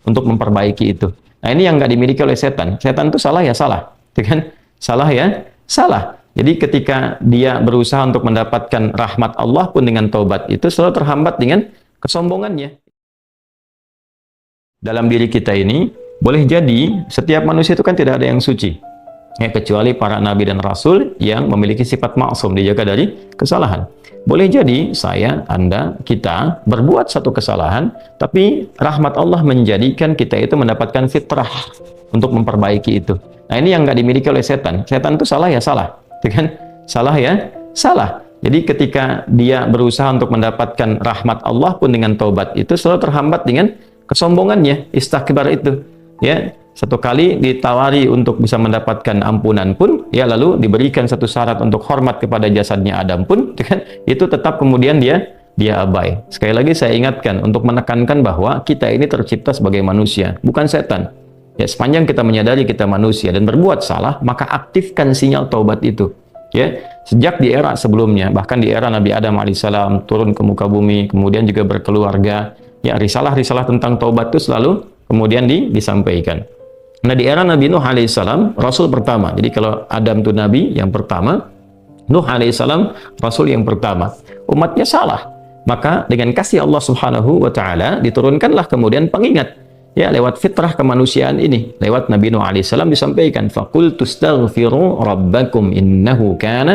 untuk memperbaiki itu. Nah, ini yang nggak dimiliki oleh setan. Setan itu salah ya salah, gitu kan? Salah ya salah. Jadi ketika dia berusaha untuk mendapatkan rahmat Allah pun dengan taubat itu selalu terhambat dengan kesombongannya. Dalam diri kita ini, boleh jadi setiap manusia itu kan tidak ada yang suci. Ya, kecuali para nabi dan rasul yang memiliki sifat maksum, dijaga dari kesalahan. Boleh jadi saya, Anda, kita berbuat satu kesalahan, tapi rahmat Allah menjadikan kita itu mendapatkan fitrah untuk memperbaiki itu. Nah, ini yang nggak dimiliki oleh setan. Setan itu salah ya salah, kan? Salah ya salah. Jadi ketika dia berusaha untuk mendapatkan rahmat Allah pun dengan taubat itu selalu terhambat dengan kesombongannya, istakbar itu. Ya, satu kali ditawari untuk bisa mendapatkan ampunan pun, ya lalu diberikan satu syarat untuk hormat kepada jasadnya Adam pun, kan, itu tetap kemudian dia abai. Sekali lagi saya ingatkan untuk menekankan bahwa kita ini tercipta sebagai manusia, bukan setan. Ya, sepanjang kita menyadari kita manusia dan berbuat salah, maka aktifkan sinyal taubat itu. Ya, sejak di era sebelumnya, bahkan di era Nabi Adam alaihissalam turun ke muka bumi, kemudian juga berkeluarga, ya risalah-risalah tentang taubat itu selalu kemudian disampaikan. Nah, di era Nabi Nuh alaihissalam, Rasul pertama. Jadi kalau Adam itu Nabi yang pertama, Nuh alaihissalam Rasul yang pertama. Umatnya salah. Maka dengan kasih Allah subhanahu wa ta'ala, diturunkanlah kemudian pengingat. Ya, lewat fitrah kemanusiaan ini. Lewat Nabi Nuh alaihissalam disampaikan, فَقُلْتُ اسْتَغْفِرُوا رَبَّكُمْ إِنَّهُ كَانَ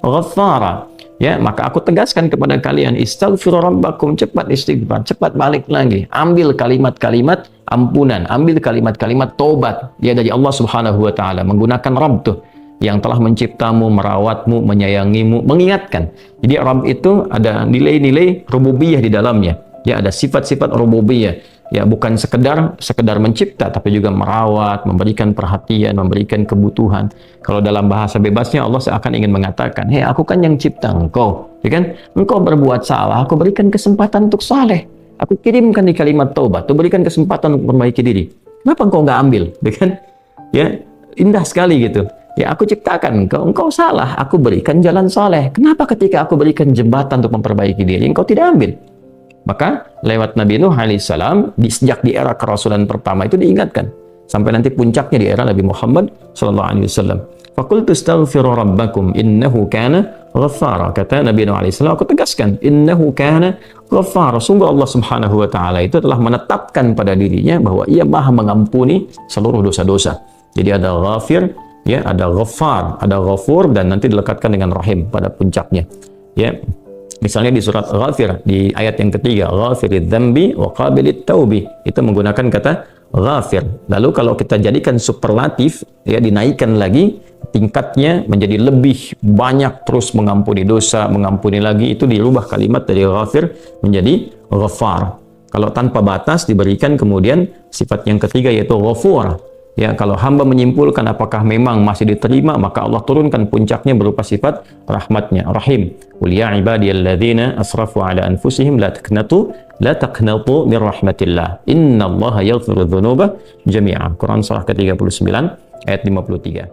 غَفَّارًا. Ya, maka aku tegaskan kepada kalian, istaghfiru rabbakum, cepat istighfar, cepat balik lagi, ambil kalimat-kalimat ampunan, ambil kalimat-kalimat taubat ya dari Allah Subhanahu wa taala, menggunakan Rabb tuh yang telah menciptamu, merawatmu, menyayangimu, mengingatkan. Jadi Rabb itu ada nilai-nilai rububiyah di dalamnya. Ya, ada sifat-sifat rububiyah. Ya, bukan sekedar mencipta, tapi juga merawat, memberikan perhatian, memberikan kebutuhan. Kalau dalam bahasa bebasnya Allah seakan ingin mengatakan, hei, aku kan yang cipta engkau, ya kan? Engkau berbuat salah, aku berikan kesempatan untuk saleh. Aku kirimkan di kalimat taubat, aku berikan kesempatan untuk memperbaiki diri. Kenapa engkau nggak ambil, ya kan? Ya, indah sekali gitu. Ya, aku ciptakan engkau salah, aku berikan jalan saleh. Kenapa ketika aku berikan jembatan untuk memperbaiki diri, engkau tidak ambil? Maka lewat Nabi Nuh alaihissalam, sejak di era kerasulan pertama itu diingatkan sampai nanti puncaknya di era Nabi Muhammad sallallahu alaihi wasallam. Faqultu astaghfiru rabbakum innahu kana ghaffara. Kata Nabi Nuh alaihissalam, aku tegaskan, innahu kana ghaffara. Sungguh Allah subhanahu wa ta'ala itu telah menetapkan pada dirinya bahwa ia maha mengampuni seluruh dosa-dosa. Jadi ada ghafir, ya, ada ghaffar, ada ghafur, dan nanti dilekatkan dengan rahim pada puncaknya. Ya. Misalnya di surat Ghafir, di ayat yang ketiga, Ghafirid dzambi wa qabilit taubi, itu menggunakan kata Ghafir. Lalu kalau kita jadikan superlatif, ya, dinaikkan lagi tingkatnya menjadi lebih banyak, terus mengampuni dosa, mengampuni lagi, itu dirubah kalimat dari Ghafir menjadi Ghaffar. Kalau tanpa batas diberikan kemudian sifat yang ketiga yaitu Ghafur. Ya, kalau hamba menyimpulkan apakah memang masih diterima, maka Allah turunkan puncaknya berupa sifat rahmatnya, Rahim. Qul ya ibadiyalladzina asrafu ala anfusihim la taqnatu min rahmatillah. Innallaha yaghfiru dzunuba jami'a. Quran surah ke-39 ayat 53.